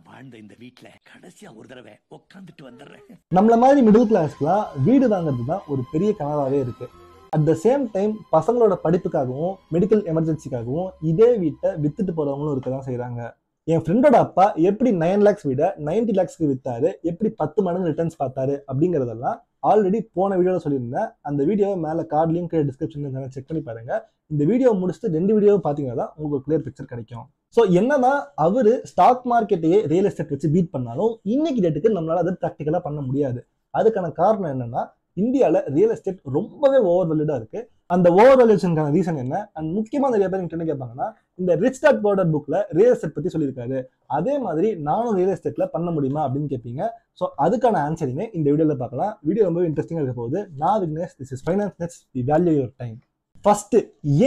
வாழ்ந்த இந்த வீட்டுல கடைசியா ஒரு தடவை உட்காந்துட்டு வந்துடுறேன். நம்மள மாதிரி மிடில் கிளாஸ்க்குலாம் வீடு வாங்குறது தான் ஒரு பெரிய கனவாவே இருக்கு. அட் த சேம் டைம் பசங்களோட படிப்புக்காகவும் மெடிக்கல் எமர்ஜென்சிக்காகவும் இதே வீட்டை வித்துட்டு போறவங்களும் இருக்கதான் செய்யறாங்க. என் ஃப்ரெண்டோட அப்பா எப்படி 9 lakhs வீட 90 lakhsக்கு வித்தாரு, எப்படி 10 மடங்கு ரிட்டர்ன்ஸ் பார்த்தாரு அப்படிங்கறதெல்லாம் ஆல்ரெடி போன வீடியோல சொல்லியிருந்தேன். அந்த வீடியோவை மேல கார்ட்லயும் டிஸ்கிரிப்ஷன்ல செக் பண்ணி பாருங்க. இந்த வீடியோ முடிச்சுட்டு 2 வீடியோவும் பாத்தீங்கன்னா தான் உங்களுக்கு கிளியர் பிக்சர் கிடைக்கும். ஸோ என்னதான் அவரு ஸ்டாக் மார்க்கெட்டையே ரியல் எஸ்டேட் வச்சு பீட் பண்ணாலும் இன்னைக்கு டேட்டுக்கு நம்மளால அதை ப்ராக்டிக்கலா பண்ண முடியாது. அதுக்கான காரணம் என்னன்னா, இந்தியாவில் ரியல் எஸ்டேட் ரொம்பவே ஓவர்வெல்டா இருக்கு. அந்த ஓவர்வெல்யூஷனுக்கான ரீசன் என்ன, அண்ட் முக்கியமா நிறைய பேர் என்ன கேட்பாங்கன்னா, இந்த ரிச் டாட் பவுடர் புக்ல ரியல் எஸ்டேட் பத்தி சொல்லியிருக்காரு, அதே மாதிரி நானும் ரியல் எஸ்டேட்ல பண்ண முடியுமா அப்படின்னு கேட்பீங்க. ஸோ அதுக்கான ஆன்சரிங்க இந்த வீடியோல பார்க்கலாம். வீடியோ ரொம்ப இன்ட்ரெஸ்டிங்கா இருக்க போகுது. நான் Vignesh, this is finance nets, we value your time. First,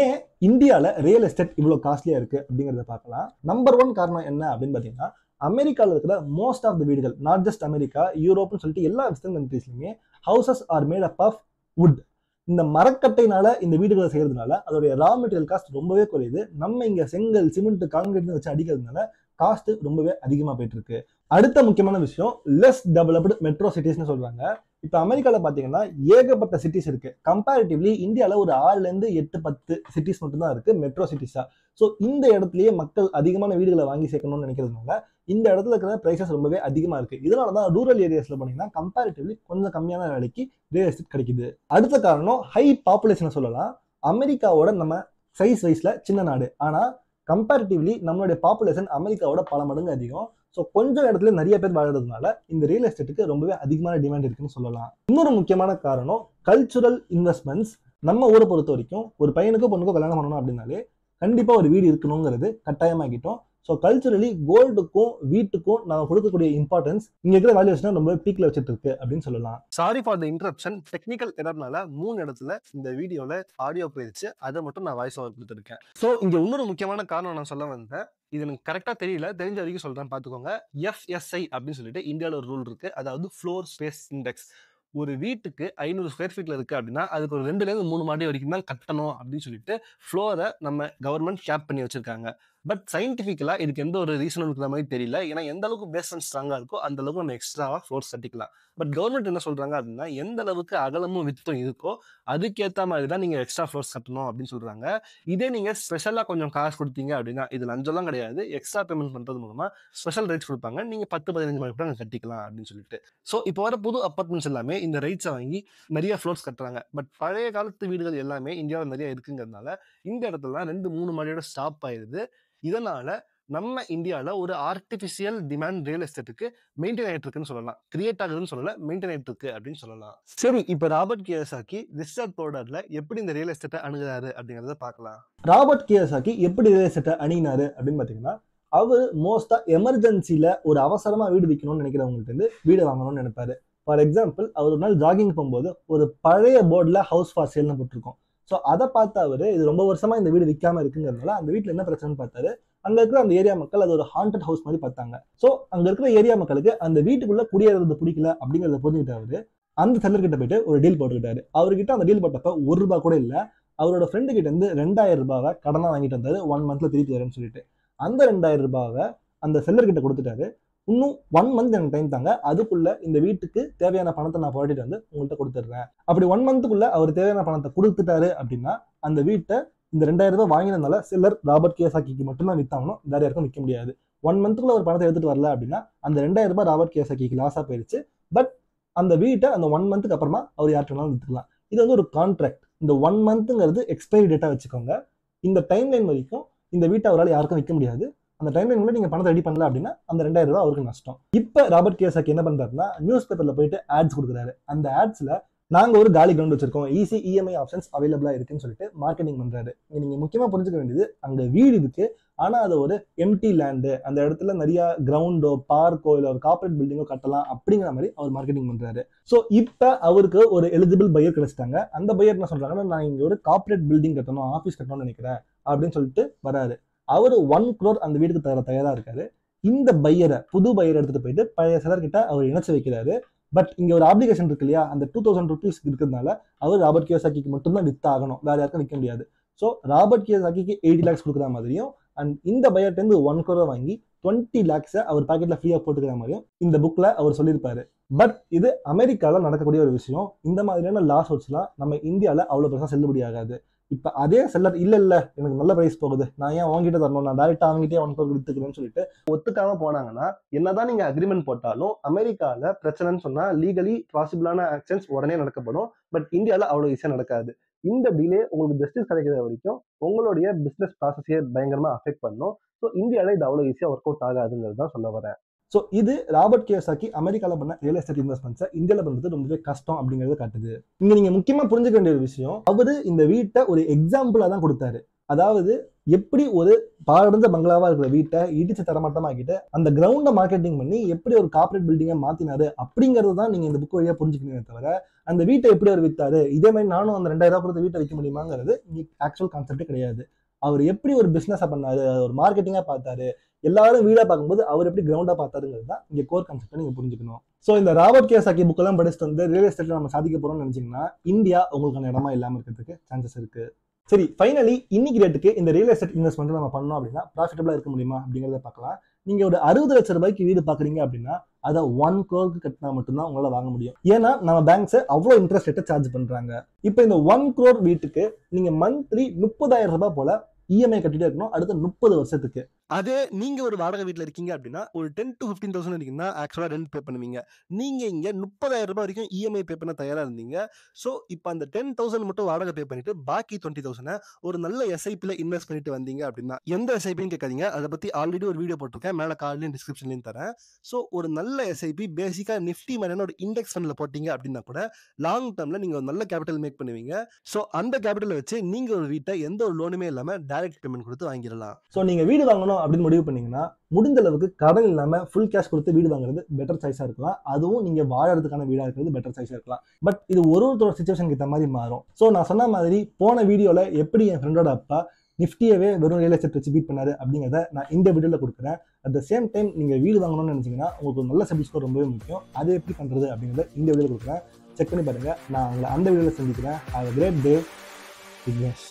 ஏன் இந்தியாவில் ரியல் எஸ்டேட் இவ்வளோ காஸ்ட்லியா இருக்கு அப்படிங்கிறத பார்க்கலாம். நம்பர் 1 காரணம் என்ன அப்படின்னு பார்த்தீங்கன்னா, அமெரிக்காவில் இருக்கிற மோஸ்ட் ஆஃப் த வீடுகள், நாட் ஜஸ்ட் அமெரிக்கா, யூரோப்னு சொல்லிட்டு எல்லா வெஸ்டர்ன் கண்ட்ரீஸ்லையுமே houses are made up of wood. இந்த மரக்கட்டைனால இந்த வீடுகளை செய்யறதுனால அதோடைய ரா மெட்டீரியல் காஸ்ட் ரொம்பவே குறையுது. நம்ம இங்க செங்கல், சிமெண்ட், கான்கிரீட் வச்சு அடிக்கிறதுனால காஸ்ட் ரொம்பவே அதிகமா போயிட்டு இருக்கு. அடுத்த முக்கியமான விஷயம், லெஸ் டெவலப்டு மெட்ரோ சிட்டிஸ்னு சொல்றாங்க. இப்ப அமெரிக்கால பாத்தீங்கன்னா ஏகப்பட்ட சிட்டிஸ் இருக்கு. கம்பேரிட்டிவ்லி இந்தியால ஒரு 6 to 8, 10 சிட்டிஸ் மட்டும் தான் இருக்கு மெட்ரோ சிட்டிஸா. ஸோ இந்த இடத்துலயே மக்கள் அதிகமான வீடுகளை வாங்கி சேர்க்கணும்னு நினைக்கிறதுனால இந்த இடத்துல இருக்கிற பிரைசஸ் ரொம்பவே அதிகமா இருக்கு. இதனாலதான் ரூரல் ஏரியாஸ்ல போனீங்கன்னா கம்பேரிட்டிவ்லி கொஞ்சம் கம்மியான விலைக்கு ரியல் எஸ்டேட் கிடைக்குது. அடுத்த காரணம் ஹை பாப்புலேஷன் சொல்லலாம். அமெரிக்காவோட நம்ம சைஸ் வைஸ்ல சின்ன நாடு, ஆனா கம்பேரிட்டிவ்லி நம்மளுடைய பாப்புலேஷன் அமெரிக்காவோட பல மடங்கு அதிகம். ஸோ கொஞ்சம் இடத்துல நிறைய பேர் வாழறதுனால இந்த ரியல் எஸ்டேட்டுக்கு ரொம்பவே அதிகமான டிமாண்ட் இருக்குன்னு சொல்லலாம். இன்னொரு முக்கியமான காரணம் கல்ச்சுரல் இன்வெஸ்ட்மெண்ட்ஸ். நம்ம ஊரை பொறுத்த வரைக்கும் ஒரு பையனுக்கோ பொண்ணுக்கோ கல்யாணம் பண்ணணும் அப்படின்னாலே கண்டிப்பா ஒரு வீடு இருக்கணுங்கிறது கட்டாயமாகிட்டோம். ஸோ கல்ச்சுரலி கோல்டுக்கும் வீட்டுக்கும் நம்ம கொடுக்கக்கூடிய இம்பார்ட்டன்ஸ் இங்க இருக்கிற வேல்யூஷன் ரொம்ப பீக்ல வச்சுட்டு இருக்கு அப்படின்னு சொல்லலாம். Sorry for the interruption. Technical எரர்னால 3 இடத்துல இந்த வீடியோல ஆடியோ போயிடுச்சு. அதை மட்டும் நான் வாய்ஸ் ஓவர் கொடுத்துருக்கேன். ஸோ இங்க இன்னொரு முக்கியமான காரணம் நான் சொல்ல வந்தேன். இது எனக்கு கரெக்டா தெரியல, தெரிஞ்ச வரைக்கும் சொல்றேன் பாத்துக்கோங்க. FSI அப்படின்னு சொல்லிட்டு இந்தியாவில் ஒரு ரூல் இருக்கு. அதாவது ஃப்ளோர் ஸ்பேஸ் இண்டெக்ஸ். ஒரு வீட்டுக்கு 500 ஸ்கொயர் ஃபீட்ல இருக்கு அப்படின்னா அதுக்கு ஒரு 2 to 3 மாடி வரைக்கும் தான் கட்டணும் அப்படின்னு சொல்லிட்டு ஃப்ளோரை நம்ம கவர்மெண்ட் கேப் பண்ணி வச்சிருக்காங்க. பட் சயின்டிஃபிக்கலா இதுக்கு எந்த ஒரு ரீசனும் இருக்கிற மாதிரி தெரியல. ஏன்னா எந்த அளவுக்கு பேஸ்மெண்ட் ஸ்ட்ராங்கா இருக்கோ அந்த அளவுக்கு நம்ம எக்ஸ்ட்ராவா ஃப்ளோர்ஸ் கட்டிக்கலாம். பட் கவர்மெண்ட் என்ன சொல்றாங்க அப்படின்னா, எந்த அளவுக்கு அகலமும் வித்தும் இருக்கோ அதுக்கேற்ற மாதிரி தான் நீங்க எக்ஸ்ட்ரா ஃப்ளோர்ஸ் கட்டணும் அப்படின்னு சொல்றாங்க. இதே நீங்க ஸ்பெஷலா கொஞ்சம் காசு கொடுத்தீங்க அப்படின்னா, இது லஞ்சம்லாம் கிடையாது, எக்ஸ்ட்ரா பேமெண்ட் பண்றது மூலமா ஸ்பெஷல் ரைட்ஸ் கொடுப்பாங்க. நீங்க 10-15 மாடி கூட கட்டிக்கலாம் அப்படின்னு சொல்லிட்டு. ஸோ இப்போ வர புது அப்பார்ட்மெண்ட்ஸ் எல்லாமே இந்த ரைட்ஸை வாங்கி நிறைய ஃப்ளோர்ஸ் கட்டுறாங்க. பட் பழைய காலத்து வீடுகள் எல்லாமே இந்தியாவில் நிறைய இருக்குங்கிறதுனால இந்த இடத்துல 2-3 மாடியோட ஸ்டாப் ஆயிடுது. இதனால நம்ம இந்தியாவில் ஒரு ஆர்டிபிஷியல் டிமாண்ட் ரியல் எஸ்டேட்டுக்கு மெயின்டைன் ஆகிட்டு இருக்குன்னு சொல்லலாம். கிரியேட் ஆகுதுன்னு சொல்லல, மெயின்டைன் ஆகிட்டு இருக்கு அப்படின்னு சொல்லலாம். சரி, இப்போ ராபர்ட் கியோசாக்கி ரிச் டாட் பவுடர்ல எப்படி இந்த ரியல் எஸ்டேட்டை அணுகுறாரு அப்படிங்கிறத பார்க்கலாம். ராபர்ட் கியோசாக்கி எப்படி ரியல் எஸ்டேட்டை அணுகினாரு அப்படின்னு பாத்தீங்கன்னா, அவர் மோஸ்டா எமர்ஜென்சில ஒரு அவசரமா வீடு விற்கணும்னு நினைக்கிறவங்களுக்கு வந்து வீடு வாங்கணும்னு நினைப்பாரு. ஃபார் எக்ஸாம்பிள், அவர் ஒரு நாள் ஜாகிங் போகும்போது ஒரு பழைய போர்டில் ஹவுஸ் ஃபார் சேல்னு போட்டிருக்கோம். ஸோ அதை பார்த்து அவரு இது ரொம்ப வருஷமா இந்த வீடு விற்காம இருக்குங்கிறதுனால அந்த வீட்டில் என்ன பிரச்சனைன்னு பார்த்தாரு. அங்க இருக்கிற அந்த ஏரியா மக்கள் அது ஒரு ஹாண்டட் ஹவுஸ் மாதிரி பார்த்தாங்க. ஸோ அங்க இருக்கிற ஏரியா மக்களுக்கு அந்த வீட்டுக்குள்ள குடியேறது பிடிக்கல அப்படிங்கிறத புரிஞ்சுக்கிட்டு அவரு அந்த செல்லர் கிட்ட போயிட்டு ஒரு டீல் போட்டுக்கிட்டாரு. அவர்கிட்ட அந்த டீல் போட்டப்ப ₹1 கூட இல்லை. அவரோட ஃப்ரெண்டு கிட்ட இருந்து ₹2000 கடனா வாங்கிட்டு வந்தாரு, 1 monthல திருப்பி தரேன்னு சொல்லிட்டு. அந்த ₹2000 அந்த செல்லர் கிட்ட கொடுத்துட்டாரு. இன்னும் 1 month எனக்கு டைம் தாங்க, அதுக்குள்ள இந்த வீட்டுக்கு தேவையான பணத்தை நான் புரட்டிட்டு வந்து உங்கள்கிட்ட கொடுத்துட்றேன். அப்படி 1 monthக்குள்ள அவர் தேவையான பணத்தை கொடுத்துட்டாரு அப்படின்னா அந்த வீட்டை இந்த ₹2000 வாங்கினதுனால செல்லர் ராபர்ட் கியோசாக்கிக்கு மட்டும்தான் வித்தாகணும், வேற யாருக்கும் விற்க முடியாது. 1 monthக்குள்ள ஒரு பணத்தை எடுத்துட்டு வரல அப்படின்னா அந்த ₹2000 ராபர்ட் கியோசாக்கிக்கு லாஸா போயிடுச்சு. பட் அந்த வீட்டை அந்த 1 monthக்கு அப்புறமா அவர் யார்கிட்ட வேணாலும் வித்துக்கலாம். இது வந்து ஒரு கான்ட்ராக்ட். இந்த 1 monthங்கிறது எக்ஸ்பைரி டேட்டா வச்சுக்கோங்க. இந்த டைம்லைன் வரைக்கும் இந்த வீட்டை அவரால் யாருக்கும் விற்க முடியாது. அந்த டைம்லைன்ல நீங்க பணத்தை ரெடி பண்ணல அப்படின்னா அந்த ₹2000 அவருக்கு நஷ்டம். இப்ப ராபர்ட் கியோசாக்கி என்ன பண்றாருன்னா, நியூஸ் பேப்பர்ல போயிட்டு ஆட்ஸ் கொடுக்குறாரு. அந்த ஆட்ஸ்ல நாங்க ஒரு காலி கிரவுண்ட் வச்சிருக்கோம், ஈஸி EMI ஆப்ஷன்ஸ் அவைலபிளா இருக்குன்னு சொல்லிட்டு மார்க்கெட்டிங் பண்றாரு. நீங்க முக்கியமா புரிஞ்சுக்க வேண்டியது, அங்க வீடு இருக்கு, ஆனா அது ஒரு எம்டி லேண்டு, அந்த இடத்துல நிறைய கிரவுண்டோ பார்க்கோ இல்ல ஒரு கார்பரேட் பில்டிங்கோ கட்டலாம் அப்படிங்கிற மாதிரி அவர் மார்க்கெட்டிங் பண்றாரு. ஸோ இப்ப அவருக்கு ஒரு எலிஜிபிள் பையர் கிடைச்சிட்டாங்க. அந்த பையர் என்ன சொல்றாங்கன்னா, நான் இங்க ஒரு கார்பரேட் பில்டிங் கட்டணும், ஆஃபீஸ் கட்டணும்னு நினைக்கிறேன் அப்படின்னு சொல்லிட்டு வராரு. அவரு 1 crore அந்த வீட்டுக்கு தர தயாரா இருக்காரு. இந்த பையரை, புது பையரை எடுத்துட்டு போயிட்டு பழைய செலர் கிட்ட அவர் இணைச்சு வைக்கிறாரு. பட் இங்க ஒரு ஆப்ளிகேஷன் இருக்கு இல்லையா, அந்த ₹2000 இருக்கிறதுனால அவர் ராபர்ட் கியோசாக்கிக்கு மட்டும்தான் வித்தாகணும், வேற யாருக்கும் விற்க முடியாது. ஸோ ராபர்ட் கியோசாக்கிக்கு 80 lakhs கொடுக்குற மாதிரியும் அண்ட் இந்த பையர்ட்ட இருந்து 1 crore வாங்கி 20 lakhs அவர் பாக்கெட்ல ஃப்ரீயா போட்டுக்கிற மாதிரியும் இந்த புக்ல அவர் சொல்லியிருப்பாரு. பட் இது அமெரிக்கால நடக்கக்கூடிய ஒரு விஷயம். இந்த மாதிரியான லா சூட்ஸ்லாம் நம்ம இந்தியால அவ்வளவு பெருசா செல்லுபடி ஆகாது. இப்ப அதே செல்லர் இல்ல எனக்கு நல்ல பிரைஸ் போகுது, நான் ஏன் வாங்கிட்டு தரணும், நான் டைரக்டா அவங்ககிட்டயே 1 crore வித்துக்கிறேன்னு சொல்லிட்டு ஒத்துக்காம போனாங்கன்னா, என்னதான் நீங்க அக்ரிமெண்ட் போட்டாலும் அமெரிக்கால பிரச்சனைன்னு சொன்னா லீகலி பாசிபிளான ஆக்ஷன்ஸ் உடனே நடக்கப்படும். பட் இந்தியால அவ்வளவு ஈஸியா நடக்காது. இந்த டிலே உங்களுக்கு ஜஸ்டிஸ் கிடைக்கிற வரைக்கும் உங்களுடைய பிசினஸ் ப்ராசஸையே பயங்கரமா அஃபெக்ட் பண்ணும். ஸோ இந்தியால இது அவ்வளவு ஈஸியா ஒர்க் அவுட் ஆகாதுங்கிறது தான் சொல்ல வரேன். ஸோ இது ராபர்ட் கியோசாக்கி அமெரிக்கால பண்ண ரியல் எஸ்டேட் இன்வெஸ்ட்மெண்ட்ஸை இந்தியாவில் பண்றது ரொம்பவே கஷ்டம் அப்படிங்கறத காட்டுது. இங்க நீங்க முக்கியமா புரிஞ்சுக்க வேண்டிய ஒரு விஷயம், அவரு இந்த வீட்டை ஒரு எக்ஸாம்பிளா தான் கொடுத்தாரு. அதாவது எப்படி ஒரு பாழடைஞ்ச பங்களாவா இருக்கிற வீட்டை இடிச்சு தரமாட்டமாக்கிட்டு அந்த கிரவுண்டை மார்க்கெட்டிங் பண்ணி எப்படி ஒரு கார்பரேட் பில்டிங்கை மாத்தினாரு அப்படிங்கிறது தான் நீங்க இந்த புக் வழியா புரிஞ்சுக்கணுமே தவிர, அந்த வீட்டை எப்படி அவர் வித்தாரு, இதே மாதிரி நானும் அந்த 2000 கொடுத்து வீட்டை விற்க முடியுமாங்கிறது ஆக்சுவல் கான்செப்டே கிடையாது. அவர் எப்படி ஒரு பிசினஸா பண்ணாரு, ஒரு மார்க்கெட்டிங்கா பார்த்தாரு, எல்லாரும் வீடா பார்க்கும்போது அவர் எப்படி கிரவுண்டா பார்த்தாருங்கிறது தான் இங்க கோர் கான்செப்டை நீங்க புரிஞ்சுக்கணும். ஸோ இந்த ராபர்ட் கியோசாக்கி புக்கெல்லாம் படிச்சுட்டு வந்து ரியல் எஸ்டேட்ல நம்ம சாதிக்க போறோம்னு நினைச்சீங்கன்னா இந்தியா உங்களுக்கான இடமா இல்லாம இருக்கிறதுக்கு சான்சஸ் இருக்கு. சரி, ஃபைனலி இன்னைக்கு ரேட்டுக்கு இந்த ரியல் எஸ்டேட் இன்வெஸ்ட்மெண்ட் நம்ம பண்ணோம் அப்படின்னா ப்ராஃபிட்டபிளா இருக்க முடியுமா அப்படிங்கிறத பார்க்கலாம். நீங்க ஒரு 60 லட்சம் ரூபாய்க்கு வீடு பாக்குறீங்க அப்படின்னா அதை 1 crore கட்டினா மட்டும்தான் உங்களால வாங்க முடியும். ஏன்னா நம்ம பேங்க்ஸ் அவ்வளவு இன்ட்ரெஸ்ட் ரேட்டை சார்ஜ் பண்றாங்க. இப்போ இந்த 1 crore வீட்டுக்கு நீங்க மந்த்லி 30,000 ரூபாய் போல இஎம்ஐ கட்டிட்டே இருக்கணும் அடுத்த 30 வருஷத்துக்கு. அதே நீங்க ஒரு வாடகை வீட்டில் இருக்கீங்க அப்படின்னா ஒரு 10 to 15,000 இருக்கீங்கன்னா ஆக்சுவலாக ரெண்ட் பே பண்ணுவீங்க. நீங்க இங்க 30,000 ரூபாய் வரைக்கும் இஎம்ஐ பே பண்ண தயாரா இருந்தீங்க. ஸோ இப்போ அந்த 10,000 மட்டும் வாடகை பே பண்ணிட்டு பாக்கி 20,000 ஒரு நல்ல எஸ்ஐபியில் இன்வெஸ்ட் பண்ணிட்டு வந்தீங்க அப்படின்னா, எந்த எஸ்ஐபின்னு கேட்காதீங்க, அதை பத்தி ஆல்ரெடி ஒரு வீடியோ போட்டிருக்கேன், மேலே கார்ட்லையும் டிஸ்கிரிப்ஷன்லையும் தரேன். ஸோ ஒரு நல்ல எஸ்ஐபி பேசிக்காக நிஃப்டி மாதிரியான ஒரு இண்டெக்ஸ் ஃபண்டில் போட்டீங்க அப்படின்னா கூட லாங் டேர்ம்ல நீங்க ஒரு நல்ல கேபிட்டல் மேக் பண்ணுவீங்க. ஸோ அந்த கேபிட்டலை வச்சு நீங்க ஒரு வீட்டை எந்த ஒரு லோனுமே இல்லாம டைரக்ட் பேமெண்ட் கொடுத்து வாங்கிடலாம். ஸோ நீங்க வீடு வாங்கணும் அப்படின்னு முடிவு பண்ணீங்கன்னா முடிஞ்ச அளவுக்கு கடன் இல்லாம ஃபுல் கேஷ் கொடுத்து வீடு வாங்குறது பெட்டர் சாய்ஸா இருக்கலாம். அதுவும் நீங்க வாழறதுக்கான வீடா இருக்கிறது பெட்டர் சாய்ஸா இருக்கலாம். பட் இது ஒருத்தரோட சிச்சுவேஷனுக்கு ஏற்ற மாதிரி மாறும். ஸோ நான் சொன்ன மாதிரி போன வீடியோல எப்படி என் ஃப்ரெண்டோட அப்பா நிஃப்டியவே வெறும் ரியல் எஸ்டேட் வச்சு பீட் பண்ணாரு அப்படிங்கிறத நான் இந்த வீடியோல கொடுக்குறேன். அட் த சேம் டைம் நீங்க வீடு வாங்கணும்னு நினைச்சீங்கன்னா உங்களுக்கு ஒரு நல்ல சிபில் ஸ்கோர் ரொம்பவே முக்கியம். அதை எப்படி பண்றது அப்படிங்கிறத இந்த வீடியோல கொடுக்குறேன். செக் பண்ணி பாருங்க. நான் உங்களை அந்த வீடியோல சந்திக்கிறேன். Have a great day. Vignesh.